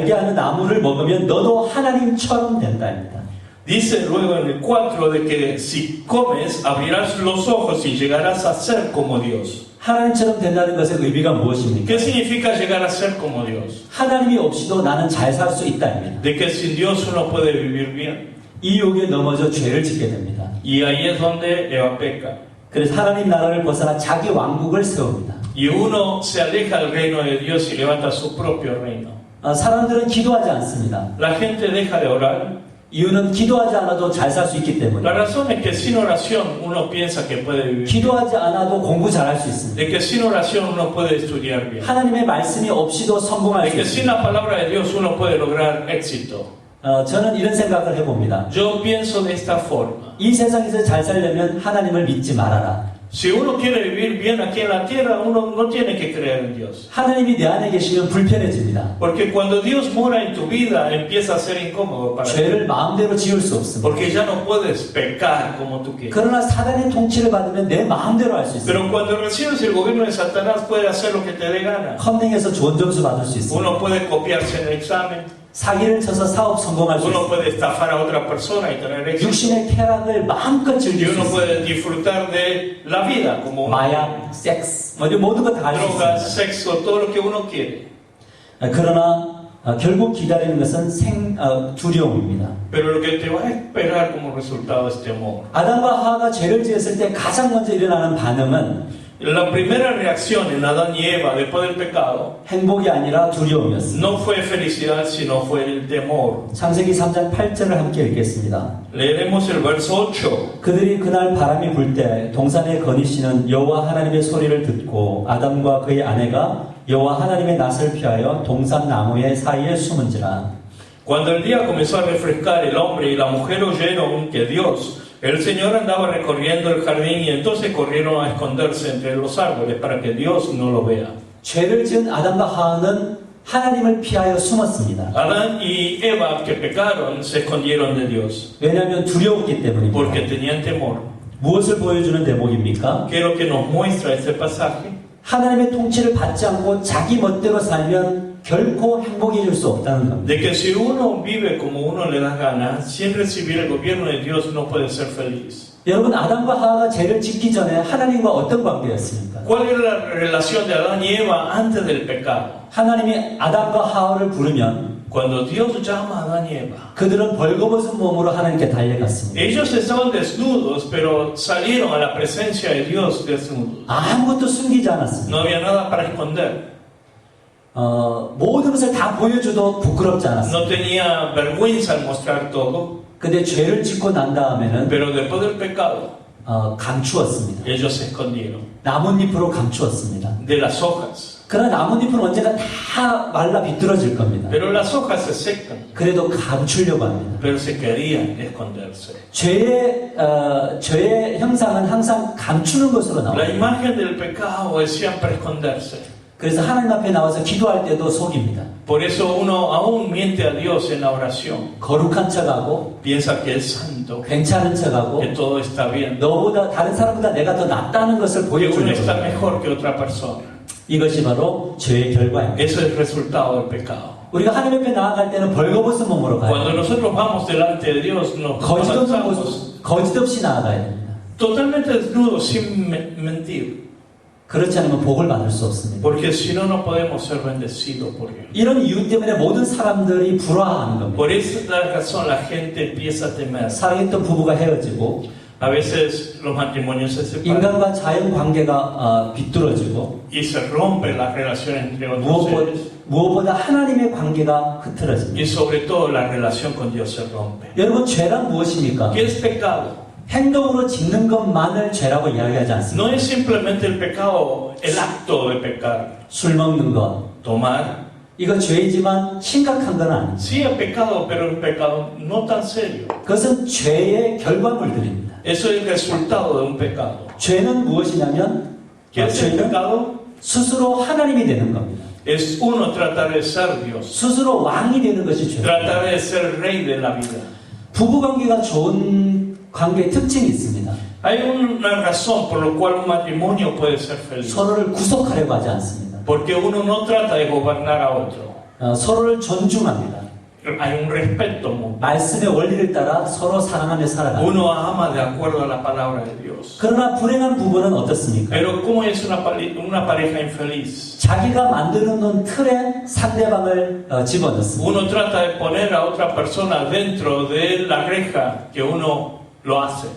알게 하는 나무를 먹으면 너도 하나님처럼 된다입니다. Dice luego en el 4 de que si comes abrirás los ojos y llegarás a ser como Dios. 하나님처럼 된다는 것의 의미가 무엇입니까? ¿Qué significa llegar a ser como Dios? 하나님이 없이도 나는 잘 살 수 있다입니다. De que sin Dios uno puede vivir bien. 이 욕에 넘어져 죄를 짓게 됩니다. Y ahí es donde Eva peca. 그래서 하나님 나라를 벗어나 자기 왕국을 세웁니다. Y uno se aleja del reino de Dios y levanta su propio reino. 사람들은 기도하지 않습니다. La gente deja de orar. 이유는 기도하지 않아도 잘 살 수 있기 때문에. La razón es que sin oración uno piensa que puede vivir. 기도하지 않아도 공부 잘할 수 있습니다. De que sin oración uno puede estudiar bien. 하나님의 말씀이 없이도 성공할 De 수 que 있습니다. sin la palabra de Dios uno puede lograr éxito. 저는 이런 생각을 해봅니다. Yo pienso de esta forma. 이 세상에서 잘 살려면 하나님을 믿지 말아라. Si uno quiere vivir bien aquí en la tierra, uno no tiene que creer en Dios. 하나님이 내 안에 계시면 불편해집니다. Porque cuando Dios mora en tu vida, empieza a ser incómodo para ti. 죄를 마음대로 지을 수 없습니다. Porque ya no puedes pecar como tú quieres. 그러나 사단의 통치를 받으면 내 마음대로 할 수 있습니다. Pero cuando recibes el gobierno de Satanás, puedes hacer lo que te dé gana. 컨닝에서 좋은 점수 받을 수 있습니다. Uno puede copiarse en el examen. 사기를 쳐서 사업 성공할 수 Uno 있습니다. puede estafar a otra persona y tener éxito. 육신의 쾌락을 마음껏 Y 즐길 수 uno 있습니다. puede disfrutar de la vida como 마약, 섹스, 모든 거 다 할 수 drogas, 있습니다. sexo, todo lo que uno quiere. 그러나 결국 기다리는 것은 두려움입니다. Pero lo que te va a esperar como resultado es temor. 아담과 하와가 죄를 지었을 때 가장 먼저 일어나는 반응은 La primera reacción en Adán y Eva después del pecado 행복이 아니라 두려움이었습니다. no fue felicidad, sino fue el temor. 창세기 3장 8절을 함께 읽겠습니다. Leeremos el verso 8. 그들이 그날 바람이 불 때 동산에 거니시는 여호와 하나님의 소리를 듣고 아담과 그의 아내가 여호와 하나님의 낯을 피하여 동산 나무의 사이에 숨은지라. Cuando el día comenzó a refrescar, el hombre y la mujer oyeron que Dios, el Señor, andaba recorriendo el jardín y entonces corrieron a esconderse entre los árboles para que Dios no lo vea. 죄를 지은 아담과 하와는 하나님을 피하여 숨었습니다. Adán y Eva que pecaron se escondieron de Dios 왜냐하면 두려웠기 때문입니다. porque tenían temor. 무엇을 보여주는 대목입니까? ¿Qué es lo que nos muestra este pasaje? 하나님의 통치를 받지 않고 자기 멋대로 살면 결코 행복해질 수 없다는 겁니다. De que si uno vive como uno le da gana, sin recibir el gobierno de Dios no puede ser feliz. 여러분, 아담과 하와가 죄를 짓기 전에 하나님과 어떤 관계였습니까? ¿Cuál era la relación de Adán y Eva antes del pecado? 하나님이 아담과 하와를 부르면 Cuando Dios llama a Adán y Eva, 그들은 벌거벗은 몸으로 하나님께 달려갔습니다. ellos estaban desnudos, pero salieron a la presencia de Dios desnudos. 아무것도 숨기지 않았습니다. No había nada para esconder. 모든 것을 다 보여줘도 부끄럽지 않았습니다. No tenía vergüenza al mostrar todo, 근데 죄를 짓고 난 다음에는 pero después del pecado, 감추었습니다. ellos se escondieron 나뭇잎으로 감추었습니다. de las hojas. 그러나 나뭇잎은 언젠가 다 말라 비뚤어질 겁니다. Pero las hojas se secan, 그래도 감추려고 합니다. pero se querían esconderse. 죄의 형상은 항상 감추는 것으로 La 나옵니다. imagen del pecado es siempre esconderse. 그래서 하나님 앞에 나와서 기도할 때도 속입니다. Por eso uno aún miente a Dios en la oración. 거룩한 척하고 Piensa que es santo, 괜찮은 척하고 que todo está bien, 너보다 다른 사람보다 내가 더 낫다는 것을 que uno 보여주려고 está 합니다. mejor que otra persona. 이것이 바로 죄의 결과입니다. Eso es el resultado del pecado. 우리가 하나님 앞에 나아갈 때는 벌거벗은 몸으로 가요. Cuando nosotros vamos delante de Dios, nos avanzamos 거짓 없이 나아가야 됩니다. totalmente desnudos, sin mentir. 그렇지 않으면 복을 받을 수 없습니다. Porque si no, no podemos ser bendecidos por Dios. 이런 이유 때문에 모든 사람들이 불화하는 겁니다. Por esa razón la gente empieza a temer. 사랑했던 부부가 헤어지고 A veces los matrimonios se separan 인간과 자연 관계가 비뚤어지고 y se rompen las relaciones entre otros seres. 무엇보다 하나님의 관계가 흐트러집니다. Y sobre todo la relación con Dios se rompe. 여러분, 죄란 무엇입니까? ¿Qué es pecado? 행동으로 짓는 것만을 죄라고 이야기하지 않습니다. No es simplemente el pecado, el acto de pecar. 술 먹는 것, Tomar. 이거 죄이지만 심각한 건 아닙니다. Sí es pecado, pero es un pecado no tan serio. 그것은 죄의 결과물들입니다. Eso es el resultado de un pecado. 죄는 무엇이냐면 ¿Qué es el 죄는 pecado? 스스로 하나님이 되는 겁니다. Es uno tratar de ser Dios. 스스로 왕이 되는 것이 죄입니다. Tratar de ser rey de la vida. 부부관계가 좋은 관계의 특징이 있습니다. Hay una razón por la cual un matrimonio puede ser feliz. 서로를 구속하려고 하지 않습니다. Porque uno no trata de gobernar a otro. 서로를 존중합니다. Hay un respeto mutuo. 말씀의 원리를 따라 서로 사랑하며 살아갑니다. Uno ama de acuerdo a la palabra de Dios. 그러나 불행한 부부는 어떻습니까? Pero ¿cómo es una pareja infeliz? 자기가 만들어 놓은 틀에 상대방을 집어넣습니다. Uno trata de poner a otra persona dentro de la reja que uno lo hace.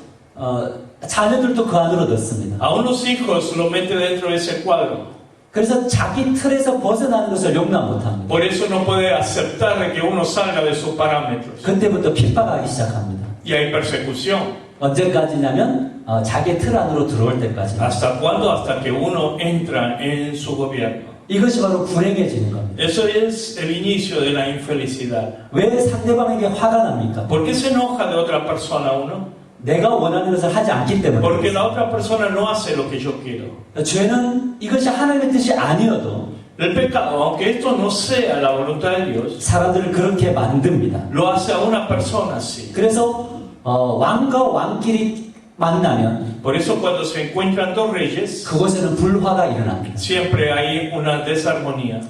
자녀들도 그 안으로 넣습니다. A unos hijos lo mete dentro de ese cuadro. 그래서 자기 틀에서 벗어나는 것을 용납 못합니다. Por eso no puede aceptar de que uno salga de sus parámetros. 그때부터 핍박하기 시작합니다. Y hay persecución. 언제까지냐면 자기 틀 안으로 들어올 때까지. ¿Hasta cuándo? Hasta que uno entra en su gobierno. 이것이 바로 불행해지는 겁니다. Eso es el inicio de la infelicidad. 왜 상대방에게 화가 납니까? ¿Por qué se enoja de otra persona uno? 내가 원하는 것을 하지 않기 때문에. Porque la otra persona no hace lo que yo quiero. 죄는 이것이 하나님의 뜻이 아니어도 El pecado, aunque esto no sea la voluntad de Dios, 사람들을 그렇게 만듭니다. lo hace a una persona así. 그래서 왕과 왕끼리 만나면 Por eso cuando se encuentran dos reyes, 그곳에는 불화가 일어납니다. siempre hay una desarmonía.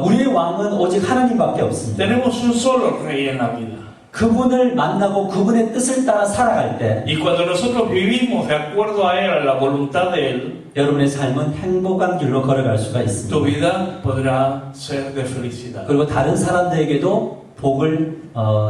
우리의 왕은 오직 하나님밖에 없습니다. Tenemos un solo rey en la vida. 그분을 만나고 그분의 뜻을 따라 살아갈 때 Y cuando nosotros vivimos de acuerdo a Él, a la voluntad de Él, 여러분의 삶은 행복한 길로 걸어갈 수가 tu 있습니다. vida podrá ser de felicidad. 그리고 다른 사람들에게도 복을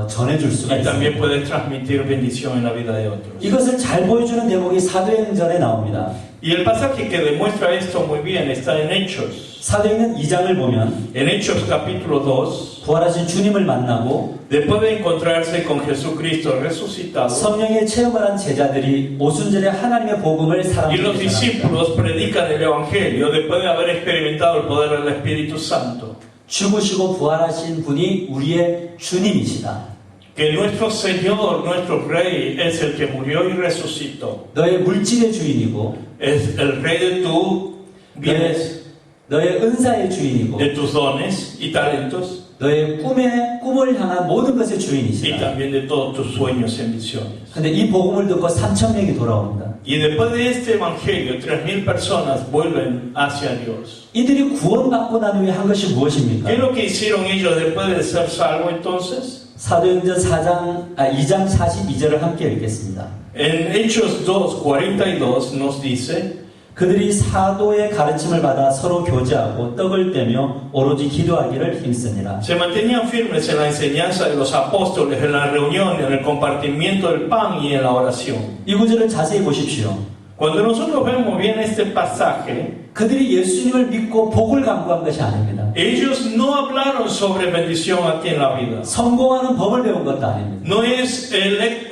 전해줄 수가 Y también 있습니다. puedes transmitir bendición en la vida de otros. 이것을 잘 보여주는 대목이 사도행전에 나옵니다. Y el pasaje que demuestra esto muy bien está en Hechos. 사도행전 2장을 보면 En Hechos capítulo 2, 부활하신 주님을 만나고 después de encontrarse con Jesucristo resucitado, 성령의 체험을 한 제자들이 오순절에 하나님의 복음을 y los 사람들에게 전합니다. discípulos predican el Evangelio después de haber experimentado el poder del Espíritu Santo. 죽으시고 부활하신 분이 우리의 주님이시다. Que nuestro Señor, nuestro Rey, es el que murió y resucitó. 너의 물질의 주인이고 Es el Rey de tus bienes, 너의 은사의 주인이고 de tus dones y talentos, 너의 꿈을 향한 모든 것의 y 주인이시다. también de todos tus sueños y ambiciones. 근데 이 복음을 듣고 3,000명이 돌아옵니다. Y después de este Evangelio, 3,000 personas vuelven hacia Dios. 이들이 구원받고 난 후에 한 것이 무엇입니까? ¿Qué es lo que hicieron ellos después de ser salvos entonces? 사도행전 2장 42절을 함께 읽겠습니다. En Hechos 2:42 nos dice: 그들이 사도의 가르침을 받아 서로 교제하고 떡을 떼며 오로지 기도하기를 힘쓰니라. se mantenían firmes en la enseñanza de los apóstoles, en la reunión, en el compartimiento del pan y en la oración. 이 구절을 자세히 보십시오. Cuando nosotros vemos bien este pasaje, 그들이 예수님을 믿고 복을 강구한 것이 아닙니다. ellos no hablaron sobre bendición aquí en la vida. 성공하는 법을 배운 것도 아닙니다. No es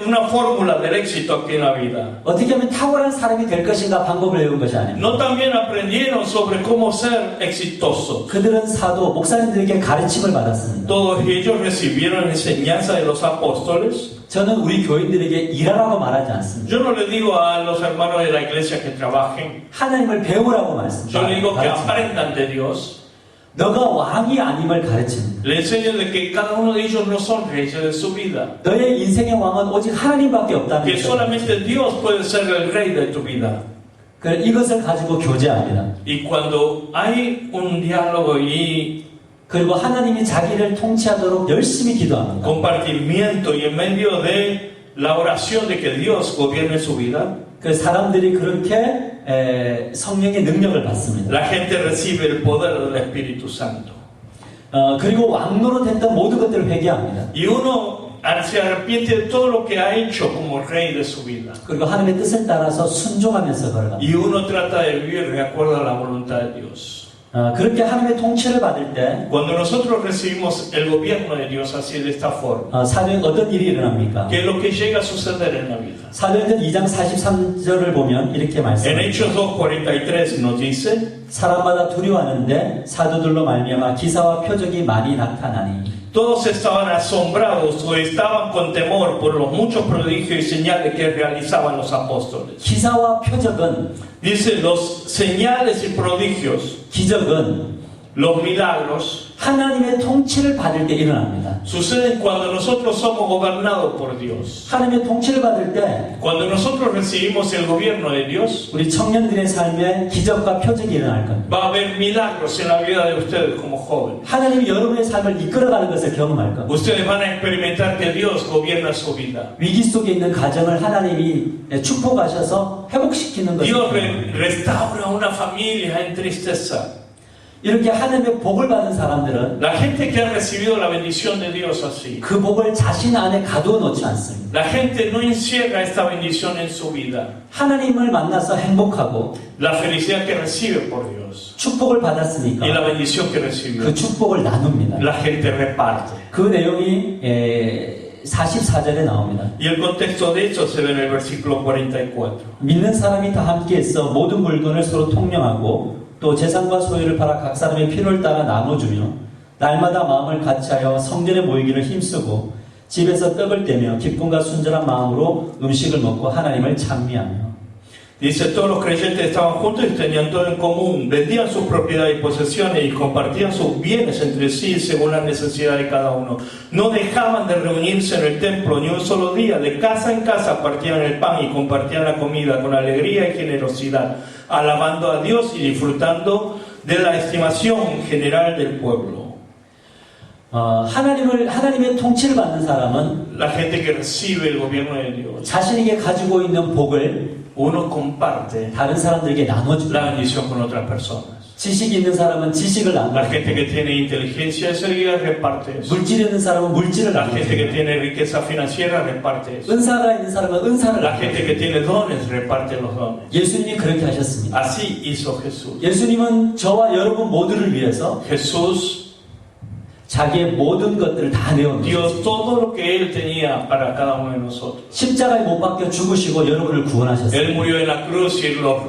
una fórmula del éxito aquí en la vida. 어떻게 하면 탁월한 사람이 될 것인가 방법을 배운 것이 아닙니다. No también aprendieron sobre cómo ser exitosos. 그들은 사도, 목사님들에게 가르침을 받았습니다. Todos ellos recibieron enseñanza de los apóstoles. 저는 우리 교인들에게 일하라고 말하지 않습니다. Yo no le digo a los hermanos de la iglesia que trabajen. 하나님을 배우라고 Yo le 말씀드립니다. digo que aprendan de Dios. 너가 왕이 아님을 가르칩니다. Le enseño de que cada uno de ellos no son reyes de su vida. 너의 인생의 왕은 오직 하나님밖에 없다는 Que 것을. solamente Dios puede ser el rey de tu vida. 이것을 가지고 교제합니다. Y cuando hay un diálogo y 그리고 하나님이 자기를 통치하도록 열심히 기도합니다. compartimiento y en medio de la oración de que Dios gobierne su vida, 그 사람들이 그렇게 성령의 능력을 받습니다. la gente recibe el poder del Espíritu Santo. 그리고 왕노로 됐던 모든 것들을 회개합니다. Y uno se arrepiente de todo lo que ha hecho como rey de su vida. 그리고 하나님의 뜻을 따라서 순종하면서 걸어갑니다. Y uno trata de vivir de acuerdo a la voluntad de Dios. 그렇게 하나님의 통치를 받을 때 Cuando nosotros recibimos el gobierno de Dios así de esta forma, 사도행 어떤 일이 일어납니까? ¿qué es lo que llega a suceder en la vida? 사도행전 2장 43절을 보면 이렇게 En 말씀합니다. Hechos 2:43 nos dice: 사람마다 두려워하는데 사도들로 말미암아 기사와 표적이 많이 나타나니 todos estaban asombrados o estaban con temor por los muchos prodigios y señales que realizaban los apóstoles. 기사와 표적은 Dice, los señales y prodigios, 기적은 los milagros, 하나님의 통치를 받을 때 일어납니다. Sucede cuando nosotros somos gobernados por Dios. 하나님의 통치를 받을 때 Cuando nosotros recibimos el gobierno de Dios, 우리 청년들의 삶에 기적과 표적이 일어날 겁니다. va a haber milagros en la vida de ustedes como jóvenes. 하나님이 여러분의 삶을 이끌어가는 것을 경험할 겁니다. Ustedes van a experimentar que Dios gobierna su vida. 위기 속에 있는 가정을 하나님이 축복하셔서 회복시키는 것을 Dios 경험합니다. restaura una familia en tristeza. 이렇게 하나님의 복을 받은 사람들은 La gente que ha recibido la bendición de Dios así, 그 복을 자신 안에 가두어 놓지 않습니다. la gente no encierra esta bendición en su vida. 하나님을 만나서 행복하고 La felicidad que recibe por Dios 축복을 y la 받았으니까 bendición que recibió, 그 축복을 나눕니다. la gente reparte. 그 내용이 44절에 나옵니다. Y el contexto de esto se ve en el versículo 44. 믿는 사람이 다 함께해서 모든 물건을 서로 통용하고 또 재산과 소유를 팔아 각 사람의 필요를 따라 나눠주며 날마다 마음을 같이하여 성전에 모이기를 힘쓰고 집에서 떡을 떼며 기쁨과 순전한 마음으로 음식을 먹고 하나님을 찬미하며. Dice, todos los creyentes estaban juntos y tenían todo en común, vendían sus propiedades y posesiones y compartían sus bienes entre sí según la necesidad de cada uno. No dejaban de reunirse en el templo ni un solo día, de casa en casa partían el pan y compartían la comida con alegría y generosidad, alabando a Dios y disfrutando de la estimación general del pueblo. 하나님의 통치를 받는 사람은 La gente que recibe el gobierno de Dios, 자신에게 가지고 있는 복을 uno comparte 다른 사람들에게 나눠줍니다. la bendición con otras personas. 지식이 있는 사람은 지식을 La 나눠줍니다. gente que tiene inteligencia seguida reparte eso. 물질이 있는 사람은 물질을 La gente que 나눠줍니다. tiene riqueza financiera reparte eso. 은사가 있는 사람은 은사를 La gente 나눠줍니다. que tiene dones reparte los dones. 예수님이 그렇게 하셨습니다. Así hizo Jesús. 예수님은 저와 여러분 모두를 위해서 Jesús 자기의 모든 것들을 다 내어놓으셨습니다. dio todo lo que Él tenía para cada uno de nosotros. 십자가에 못 박혀 죽으시고 여러분을 Él 구원하셨습니다. murió en la cruz y los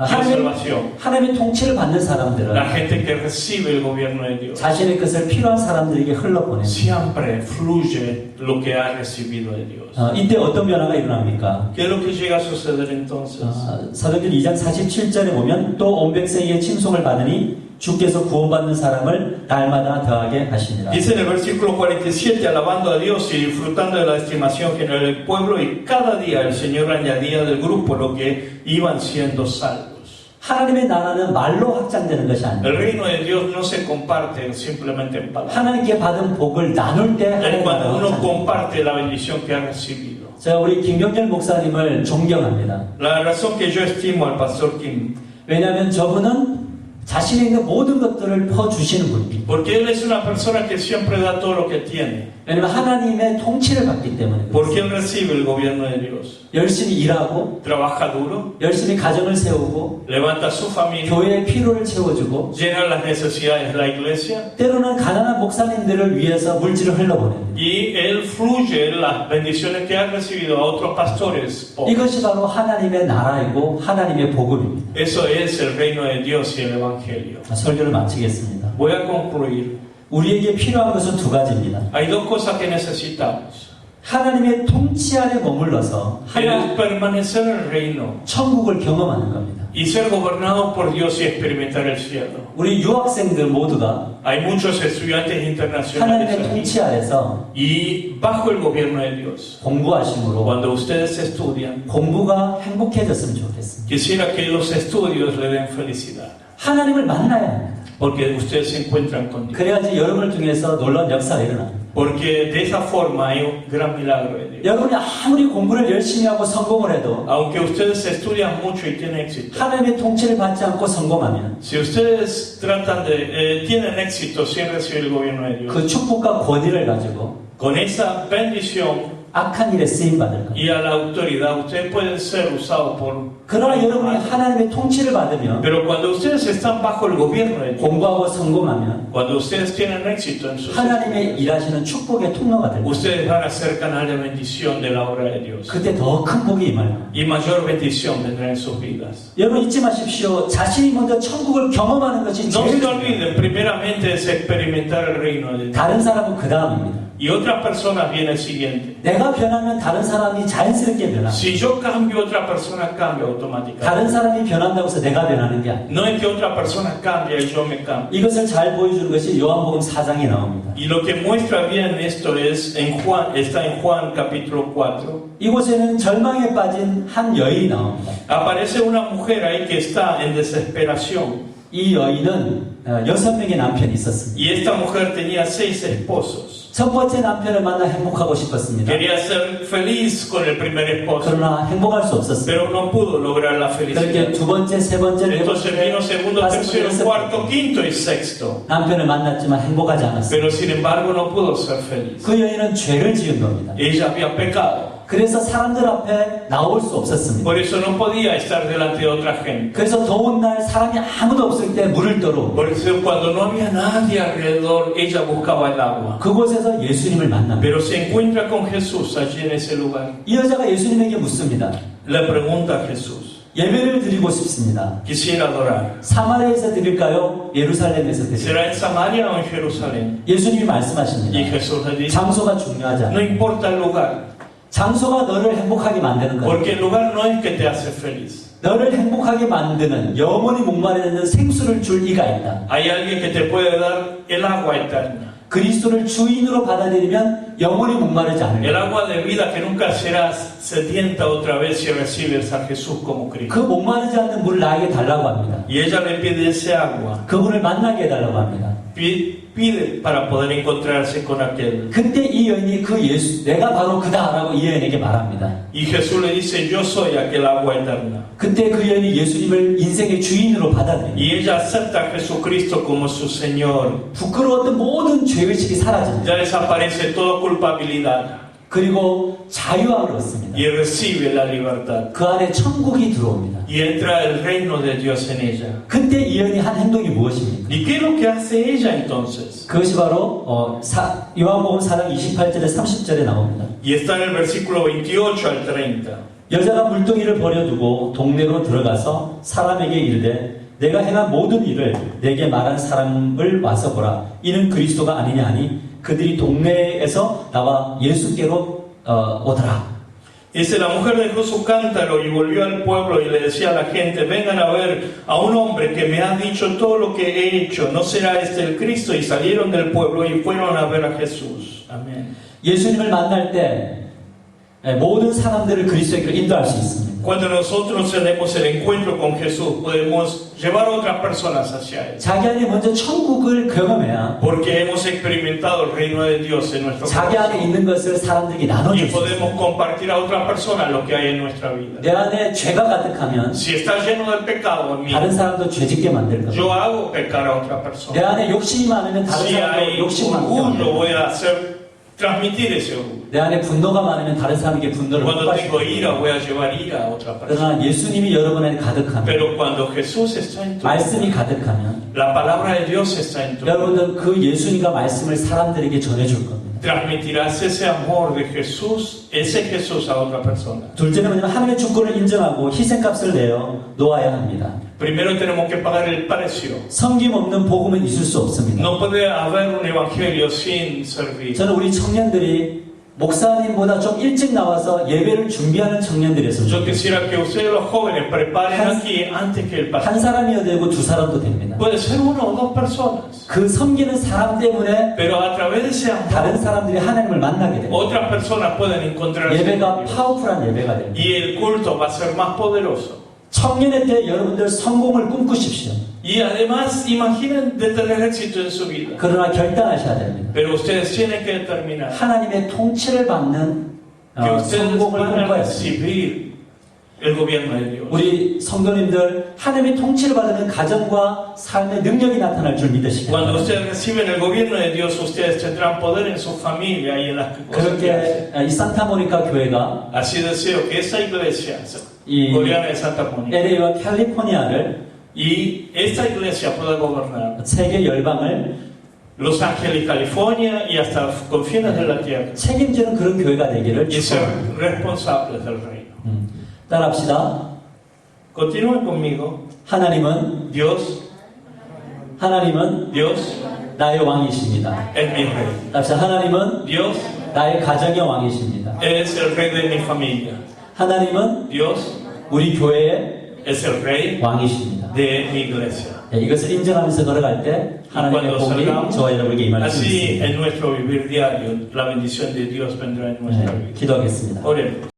dio salvación. 하나님의 통치를 받는 사람들은 La gente que recibe el gobierno de Dios 자신의 것을 필요한 사람들에게 흘러보냅니다. siempre fluye lo que ha recibido de Dios. 이때 어떤 변화가 일어납니까? ¿Qué es lo que llega a suceder entonces? 사도행전 2장 47절에 보면 또 온 백성에게 칭송을 받으니 주께서 구원받는 사람을 날마다 더하게 하시니라. Dice en el versículo 47, alabando a Dios y disfrutando de la estimación general del pueblo, y cada día el Señor añadía del grupo lo que iban siendo salvos. 하나님의 나라는 말로 확장되는 것이 El 아니에요. reino de Dios no se comparte simplemente en palabras. 하나님께 받은 복을 나눌 때 Es 하나님의 cuando 나라가 uno 확장돼요. comparte la bendición que ha recibido. 제가 우리 김경렬 목사님을 존경합니다. La razón que yo estimo al pastor Kim, 왜냐하면 저분은 자신에 있는 모든 것들을 퍼주시는 분입니다. porque él es una persona que siempre da todo lo que tiene, 왜냐하면 하나님의 통치를 받기 때문에 porque él recibe el gobierno de Dios. 열심히 일하고 Trabaja duro, 열심히 가정을 세우고 levanta a su familia, 교회의 필요를 채워주고 llena las necesidades de la iglesia, 때로는 가난한 목사님들을 위해서 물질을 흘러보냅니다. y él fluye las bendiciones que ha recibido a otros pastores pobres. 이것이 바로 하나님의 나라이고 하나님의 복음입니다. Eso es el reino de Dios y el evangelio. 설교를 마치겠습니다. Voy a concluir. 우리에게 필요한 것은 두 가지입니다. Hay dos cosas que necesitamos. 하나님의 통치 아래 머물러서 El permanecer en el reino 천국을 경험하는 겁니다. y ser gobernado por Dios y experimentar el cielo. 우리 유학생들 모두가 Hay muchos estudiantes internacionales 하나님의 aquí, 통치 아래서 y bajo el gobierno de Dios. 공부하심으로 Cuando ustedes estudian, 공부가 행복해졌으면 좋겠습니다. quisiera que los estudios le den felicidad, 하나님을 만나야 합니다. porque ustedes se encuentran con Dios. 그래야지 여러분을 통해서 놀라운 역사가 일어납니다. Porque de esa forma hay un gran milagro de Dios. 여러분이 아무리 공부를 열심히 하고 성공을 해도 Aunque ustedes estudian mucho y tienen éxito, 하나님의 통치를 받지 않고 성공하면 si ustedes tienen éxito sin recibir el gobierno de Dios, 그 축복과 권위를 가지고 con esa bendición 악한 일에 쓰임받을 겁니다. y a la autoridad, ustedes pueden ser usados por... 그러나 여러분이 하나님의 통치를 받으면 Pero cuando ustedes están bajo el gobierno de Dios, 공부하고 성공하면 cuando ustedes tienen éxito en sus 하나님의 estudios, 일하시는 축복의 통로가 됩니다. ustedes van a ser canal de bendición de la obra de Dios. 그때 더 큰 복이 임할 겁니다. Y mayor bendición vendrá en sus vidas. 여러분 잊지 마십시오. 자신이 먼저 천국을 경험하는 것이 No 제일 se 중요해요. olviden, primeramente es experimentar el reino de Dios. 다른 사람은 그 다음입니다. Y otra persona viene el siguiente. 내가 변하면 다른 사람이 자연스럽게 변합니다. Si yo cambio, otra persona cambia automáticamente. 다른 사람이 변한다고 해서 내가 변하는 게 아니에요. No es que otra persona cambie y yo me cambie. 이것을 잘 보여주는 것이 요한복음 4장에 나옵니다. Y lo que muestra bien esto es está en Juan capítulo 4. 이곳에는 절망에 빠진 한 여인이 나옵니다. Aparece una mujer ahí que está en desesperación. 이 여인은 6명의 남편이 있었습니다. Y esta mujer tenía 6 esposos. 첫 번째 남편을 만나 행복하고 싶었습니다. Quería ser feliz con el primer esposo, 그러나 행복할 수 없었습니다. pero no pudo lograr la 그렇게 felicidad. 두 번째, 세 번째, 네 Entonces 번째, vino segundo, 다섯 tercero, 번째, cuarto, quinto y sexto. 남편을 만났지만 행복하지 않았습니다. Pero sin embargo no pudo ser feliz. 그 여인은 죄를 지은 겁니다. Ella había pecado. 그래서 사람들 앞에 나올 수 없었습니다. Por eso no podía estar delante de otra gente. 그래서 더운 날 사람이 아무도 없을 때 물을 떠러 Por eso cuando no había nadie alrededor, ella buscaba el agua. 그곳에서 예수님을 만납니다. Pero se encuentra con Jesús allí en ese lugar. 이 여자가 예수님에게 묻습니다. Le pregunta a Jesús, 예배를 드리고 싶습니다. quisiera adorar. 사마리아에서 드릴까요? 예루살렘에서 드릴까요? ¿Será en Samaria o en Jerusalén? 예수님이 Y 말씀하십니다. Jesús le dice, 장소가 중요하지 no 않아요. importa el lugar, 장소가 너를 행복하게 만드는 거예요. porque el lugar no es que te hace feliz. 너를 행복하게 만드는 영원히 목마르는 생수를 줄 이가 있다. Hay alguien que te puede dar el agua eterna. 그리스도를 주인으로 받아들이면 영원히 목마르지 않을 El 거예요. agua de vida que nunca serás sedienta otra vez si recibes a Jesús como 그 Cristo. 목마르지 않는 물을 나에게 달라고 합니다. Y ella le pide ese agua. 그분을 만나게 해달라고 합니다. Pide para poder encontrarse con aquel. 그때 이 여인이 그 예수, 내가 바로 그다라고 이 여인에게 말합니다. Y Jesús le dice, yo soy aquel agua eterna. 그때 그 여인이 예수님을 인생의 주인으로 받아들입니다. Y ella acepta a Jesucristo como su Señor. 부끄러웠던 모든 죄의식이 사라집니다. Ya desaparece toda culpabilidad. 그리고 자유함을 얻습니다. Y recibe la libertad. 그 안에 천국이 들어옵니다. Y entra el reino de Dios en ella. 그때 이 여인이 한 행동이 무엇입니까? ¿Y qué es lo que hace ella entonces? 그것이 바로 요한복음 4장 28절에 30절에 나옵니다. Y está en el versículo 28 al 30. 여자가 물동이를 버려두고 동네로 들어가서 사람에게 이르되 내가 행한 모든 일을 내게 말한 사람을 와서 보라. 이는 그리스도가 아니냐 하니 그들이 동네에서 나와 예수께로 오더라. Dice, la mujer dejó su cántaro y volvió al pueblo y le decía a la gente, vengan a ver a un hombre que me ha dicho todo lo que he hecho, ¿no será este el Cristo? Y salieron del pueblo y fueron a ver a Jesús. Amén. 예수님을 만날 때 모든 사람들을 그리스도에게로 인도할 수 있습니다. Cuando nosotros tenemos el encuentro con Jesús, podemos llevar a otras personas hacia Él. 자기 안에 먼저 천국을 경험해야 Porque hemos experimentado el reino de Dios en nuestro 자기 안에 corazón. 있는 것을 사람들에게 Y 나눠줄 수 podemos 있어요. compartir a otras personas lo que hay en nuestra vida. 내 안에 죄가 가득하면 Si está lleno de pecado en mí, 다른 사람도 죄짓게 만들 겁니다. yo hago pecar a otra 내 persona. 안에 욕심이 많으면 다른 Si 사람도 hay 욕심 많게 orgullo, 만들 voy a transmitir ese orgullo. 내 안에 분노가 많으면 다른 사람에게 분노를 Cuando tengo 폭발시키고 ira, voy a llevar ira a otra persona. 그러나 예수님이 여러분 안에 가득하면 Pero cuando Jesús está en tu vida, 말씀이 가득하면 la palabra de Dios está en tu vida, 여러분은 그 예수님과 말씀을 사람들에게 전해줄 겁니다. transmitirás ese amor de Jesús, ese Jesús a otra persona. 둘째는 뭐냐면 하나님의 주권을 인정하고 희생값을 내어 놓아야 합니다. Primero tenemos que pagar el precio. 섬김 없는 복음은 있을 수 없습니다. No puede haber un evangelio sin servir. 저는 우리 청년들이 목사님보다 좀 일찍 나와서 예배를 준비하는 청년들이었습니다. Yo quisiera que ustedes los jóvenes preparen aquí antes que el pastor. 한 사람이어도 되고 두 사람도 됩니다. Puede ser uno o dos personas, 그 섬기는 사람 때문에 pero a través de ese amor, 다른 사람들이 하나님을 만나게 됩니다. otras personas pueden encontrarse 예배가 con Dios. 파워풀한 예배가 됩니다. Y el culto va a ser más poderoso. 청년의 때 여러분들 성공을 꿈꾸십시오. Y además, imaginen de tener éxito en su vida. 그러나 결단하셔야 됩니다. Pero ustedes tienen que determinar 하나님의 통치를 받는 que ustedes 성공을 van a 꿈꿔야 됩니다. recibir el gobierno de Dios. 우리 성도님들 하나님의 통치를 받으면 가정과 삶의 능력이 나타날 줄 믿으시기 Cuando 바랍니다. ustedes reciben el gobierno de Dios, ustedes tendrán poder en su familia y en las cosas que hacen. 그렇게 이 산타모니카 교회가 Así deseo que esa iglesia, Y- Coreana de Santa Mónica, LA와 캘리포니아를 y esta iglesia pueda gobernar 세계 열방을 Los Ángeles, California y hasta confines de la tierra 책임지는 그런 교회가 되기를 y ser 축원합니다. responsables del reino. 따라합시다. Continúen conmigo. Dios 하나님은 나의 왕이십니다. es mi rey. 따라합시다. 하나님은 Dios 나의 가정의 왕이십니다. es el rey de mi familia. 하나님은 Dios 우리 교회의 es el Rey 왕이십니다. de mi iglesia. 예, 이것을 인정하면서 걸어갈 때 하나님의 Cuando 복이 salgamos, 저와 여러분에게 임할 수 así 있습니다. en nuestro vivir diario, la bendición de Dios vendrá en nuestra 네, vida. 기도하겠습니다. Oremos.